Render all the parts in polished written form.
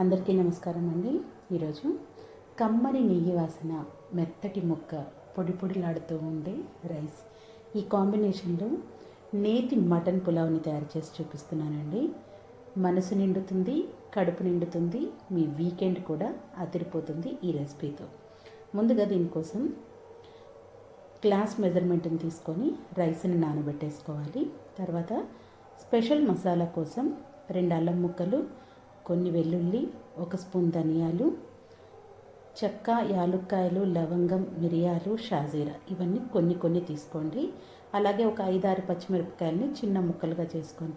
అందరికీ నమస్కారం అండి. ఈరోజు కమ్మని నెయ్యి వాసన, మెత్తటి ముక్క, పొడి పొడిలాడుతూ ఉండే రైస్, ఈ కాంబినేషన్లో నేతి మటన్ పులావ్ని తయారు చేసి చూపిస్తున్నానండి. మనసు నిండుతుంది, కడుపు నిండుతుంది, మీ వీకెండ్ కూడా అదిరిపోతుంది ఈ రెసిపీతో. ముందుగా దీనికోసం గ్లాస్ మెజర్మెంట్ని తీసుకొని రైస్ని నానబెట్టేసుకోవాలి. తర్వాత స్పెషల్ మసాలా కోసం 2 అల్లం ముక్కలు, కొన్ని వెల్లుల్లి, 1 స్పూన్ ధనియాలు, చెక్క, యాలుక్కాయలు, లవంగం, మిరియాలు, షాజీరా ఇవన్నీ కొన్ని తీసుకోండి. అలాగే ఒక 5-6 పచ్చిమిరపకాయలని చిన్న ముక్కలుగా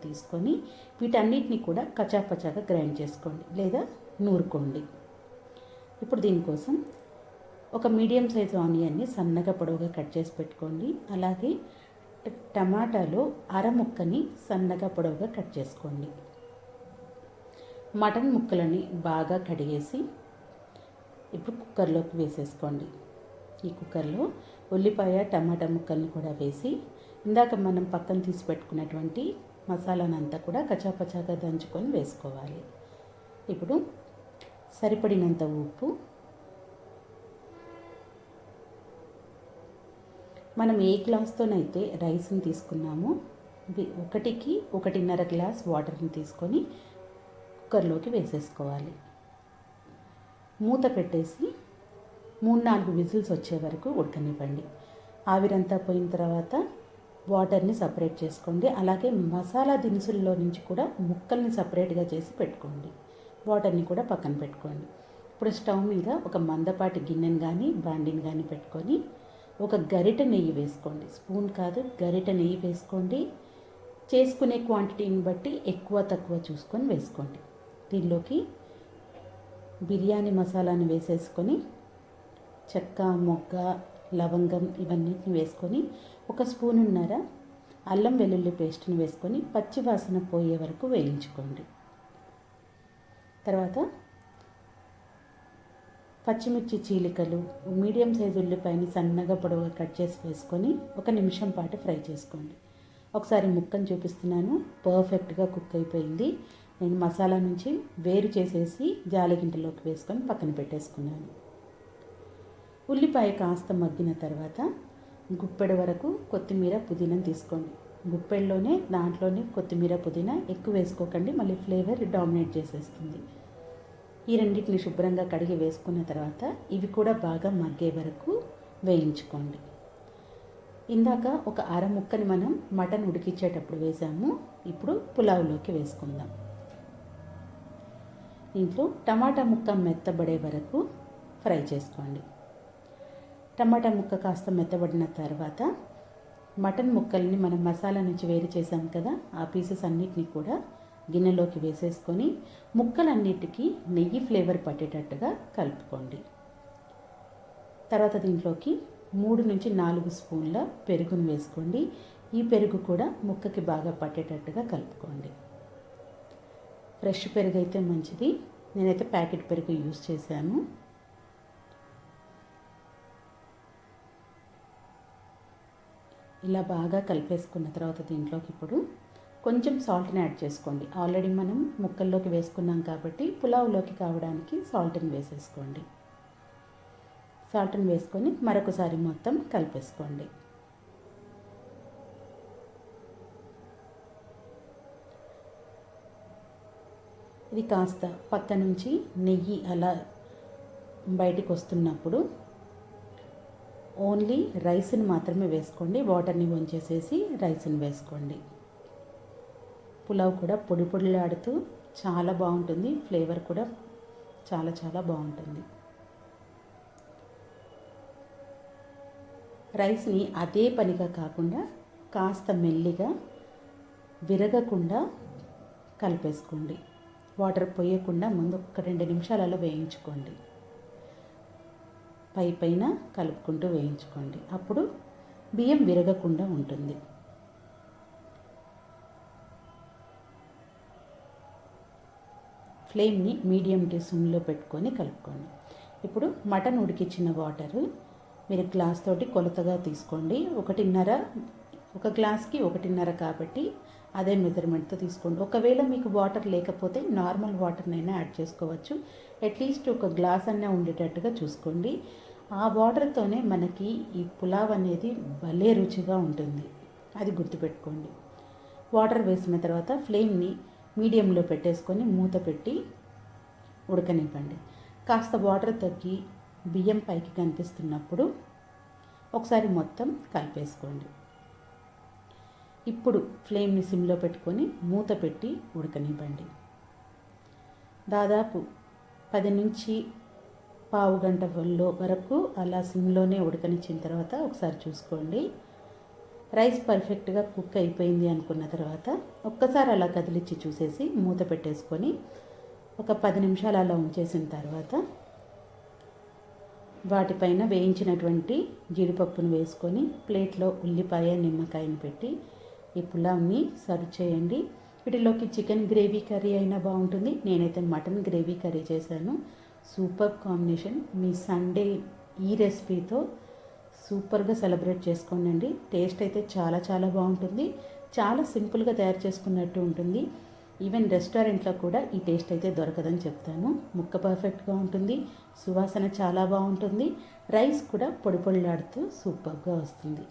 తీసుకొని వీటన్నిటిని కూడా కచాపచాగా గ్రైండ్ చేసుకోండి లేదా నూరుకోండి. ఇప్పుడు దీనికోసం ఒక మీడియం సైజు ఆనియన్ని సన్నగా పొడవుగా కట్ చేసి పెట్టుకోండి. అలాగే టమాటాలో అరముక్కని సన్నగా పొడవుగా కట్ చేసుకోండి. మటన్ ముక్కలని బాగా కడిగేసి ఇప్పుడు కుక్కర్లోకి వేసేసుకోండి. ఈ కుక్కర్లో ఉల్లిపాయ, టమాటా ముక్కల్ని కూడా వేసి ఇందాక మనం పక్కన తీసి పెట్టుకున్నటువంటి మసాలానంతా కూడా కచాపచాగా దంచుకొని వేసుకోవాలి. ఇప్పుడు సరిపడినంత ఉప్పు, మనం ఏ గ్లాస్తోనైతే రైస్ని తీసుకున్నామో 1కి 1.5 గ్లాస్ వాటర్ని తీసుకొని కుక్కర్లోకి వేసేసుకోవాలి. మూత పెట్టేసి 3-4 విజిల్స్ వచ్చే వరకు ఉడకనివ్వండి. ఆవిరంతా పోయిన తర్వాత వాటర్ని సపరేట్ చేసుకోండి. అలాగే మసాలా దినుసుల్లో నుంచి కూడా ముక్కల్ని సపరేట్గా చేసి పెట్టుకోండి. వాటర్ని కూడా పక్కన పెట్టుకోండి. ఇప్పుడు స్టవ్ మీద ఒక మందపాటి గిన్నెని కానీ బాండిని కానీ పెట్టుకొని ఒక గరిట నెయ్యి వేసుకోండి. స్పూన్ కాదు, గరిట నెయ్యి వేసుకోండి. చేసుకునే క్వాంటిటీని బట్టి ఎక్కువ తక్కువ చూసుకొని వేసుకోండి. దీనిలోకి బిర్యానీ మసాలాని వేసేసుకొని చెక్క, మొగ్గ, లవంగం ఇవన్నిటిని వేసుకొని 1 స్పూనున్నర అల్లం వెల్లుల్లి పేస్ట్ని వేసుకొని పచ్చి వాసన పోయే వరకు వేయించుకోండి. తర్వాత పచ్చిమిర్చి చీలికలు, మీడియం సైజు ఉల్లిపాయని సన్నగా పొడవుగా కట్ చేసి వేసుకొని 1 నిమిషం పాటు ఫ్రై చేసుకోండి. ఒకసారి ముక్కను చూపిస్తున్నాను. పర్ఫెక్ట్గా కుక్ అయిపోయింది. నేను మసాలా నుంచి వేరు చేసేసి జాలిగింటలోకి వేసుకొని పక్కన పెట్టేసుకున్నాను. ఉల్లిపాయ కాస్త మగ్గిన తర్వాత గుప్పెడు వరకు కొత్తిమీర, పుదీనా తీసుకోండి. గుప్పెడులోనే దాంట్లోనే కొత్తిమీర, పుదీనా ఎక్కువ వేసుకోకండి, మళ్ళీ ఫ్లేవర్ డామినేట్ చేసేస్తుంది. ఈ రెండింటిని శుభ్రంగా కడిగి వేసుకున్న తర్వాత ఇవి కూడా బాగా మగ్గే వరకు వేయించుకోండి. ఇందాక ఒక ముక్కని మనం మటన్ ఉడికించేటప్పుడు వేసాము. ఇప్పుడు పులావ్లోకి వేసుకుందాం. దీంట్లో టమాటా ముక్క మెత్తబడే వరకు ఫ్రై చేసుకోండి. టమాటా ముక్క కాస్త మెత్తబడిన తర్వాత మటన్ ముక్కల్ని మనం మసాలా నుంచి వేరు చేసాం కదా, ఆ పీసెస్ అన్నిటినీ కూడా గిన్నెలోకి వేసేసుకొని ముక్కలన్నిటికీ నెయ్యి ఫ్లేవర్ పట్టేటట్టుగా కలుపుకోండి. తర్వాత దీంట్లోకి 3-4 స్పూన్ల పెరుగును వేసుకోండి. ఈ పెరుగు కూడా ముక్కకి బాగా పట్టేటట్టుగా కలుపుకోండి. ఫ్రెష్ పెరుగు అయితే మంచిది, నేనైతే ప్యాకెట్ పెరుగు యూజ్ చేశాను. ఇలా బాగా కలిపేసుకున్న తర్వాత దీంట్లోకి ఇప్పుడు కొంచెం సాల్ట్ని యాడ్ చేసుకోండి. ఆల్రెడీ మనం ముక్కల్లోకి వేసుకున్నాం కాబట్టి పులావ్లోకి కావడానికి సాల్ట్ని వేసేసుకోండి. సాల్ట్ని వేసుకొని మరొకసారి మొత్తం కలిపేసుకోండి. ఇది కాస్త పక్క నుంచి నెయ్యి అలా బయటికి వస్తున్నప్పుడు ఓన్లీ రైస్ని మాత్రమే వేసుకోండి. వాటర్ని వంచేసేసి రైస్ని వేసుకోండి. పులావ్ కూడా పొడి పొడిలాడుతూ చాలా బాగుంటుంది. ఫ్లేవర్ కూడా చాలా బాగుంటుంది. రైస్ని అదే పనిగా కాకుండా కాస్త మెల్లిగా విరగకుండా కలిపేసుకోండి. వాటర్ పోయకుండా ముందు 1-2 నిమిషాలలో వేయించుకోండి. పైన కలుపుకుంటూ వేయించుకోండి. అప్పుడు బియ్యం విరగకుండా ఉంటుంది. ఫ్లేమ్ని మీడియం టు సిమ్లో పెట్టుకొని కలుపుకోండి. ఇప్పుడు మటన్ ఉడికించిన వాటరు మీరు గ్లాస్ తోటి కొలతగా తీసుకోండి. 1 గ్లాస్కి 1.5 కాబట్టి అదే మెజర్మెంట్తో తీసుకోండి. ఒకవేళ మీకు వాటర్ లేకపోతే నార్మల్ వాటర్నైనా యాడ్ చేసుకోవచ్చు. అట్లీస్ట్ ఒక గ్లాస్ అన్నా ఉండేటట్టుగా చూసుకోండి. ఆ వాటర్తోనే మనకి ఈ పులావ్ అనేది భలే రుచిగా ఉంటుంది, అది గుర్తుపెట్టుకోండి. వాటర్ వేసిన తర్వాత ఫ్లేమ్ని మీడియంలో పెట్టేసుకొని మూత పెట్టి ఉడకనివ్వండి. కాస్త వాటర్ తగ్గి బియ్యం పైకి కనిపిస్తున్నప్పుడు ఒకసారి మొత్తం కలిపేసుకోండి. ఇప్పుడు ఫ్లేమ్ని సిమ్లో పెట్టుకొని మూత పెట్టి ఉడకనివ్వండి. దాదాపు 10 నుంచి పావు గంట వరకు అలా సిమ్లోనే ఉడకనిచ్చిన తర్వాత ఒకసారి చూసుకోండి. రైస్ పర్ఫెక్ట్గా కుక్ అయిపోయింది అనుకున్న తర్వాత ఒక్కసారి అలా కదిలిచ్చి చూసేసి మూత పెట్టేసుకొని ఒక 10 నిమిషాలు అలా ఉంచేసిన తర్వాత వాటిపైన వేయించినటువంటి జీడిపప్పును వేసుకొని ప్లేట్లో ఉల్లిపాయ నిమ్మకాయని పెట్టి ఈ పులావ్ని సర్వ్ చేయండి. వీటిలోకి చికెన్ గ్రేవీ కర్రీ అయినా బాగుంటుంది. నేనైతే మటన్ గ్రేవీ కర్రీ చేశాను. Super combination. మీ సండే ఈ రెసిపీతో సూపర్గా సెలబ్రేట్ చేసుకోండి. టేస్ట్ అయితే చాలా చాలా బాగుంటుంది. చాలా సింపుల్గా తయారు చేసుకున్నట్టు ఉంటుంది. ఈవెన్ రెస్టారెంట్లో కూడా ఈ టేస్ట్ అయితే దొరకదని చెప్తాను. ముక్క పర్ఫెక్ట్గా ఉంటుంది, సువాసన చాలా బాగుంటుంది, రైస్ కూడా పొడి పొడిలాడుతూ సూపర్గా వస్తుంది.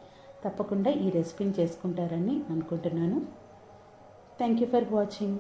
తప్పకుండా ఈ రెసిపీని చేసుకుంటారని అనుకుంటున్నాను. Thank you for watching.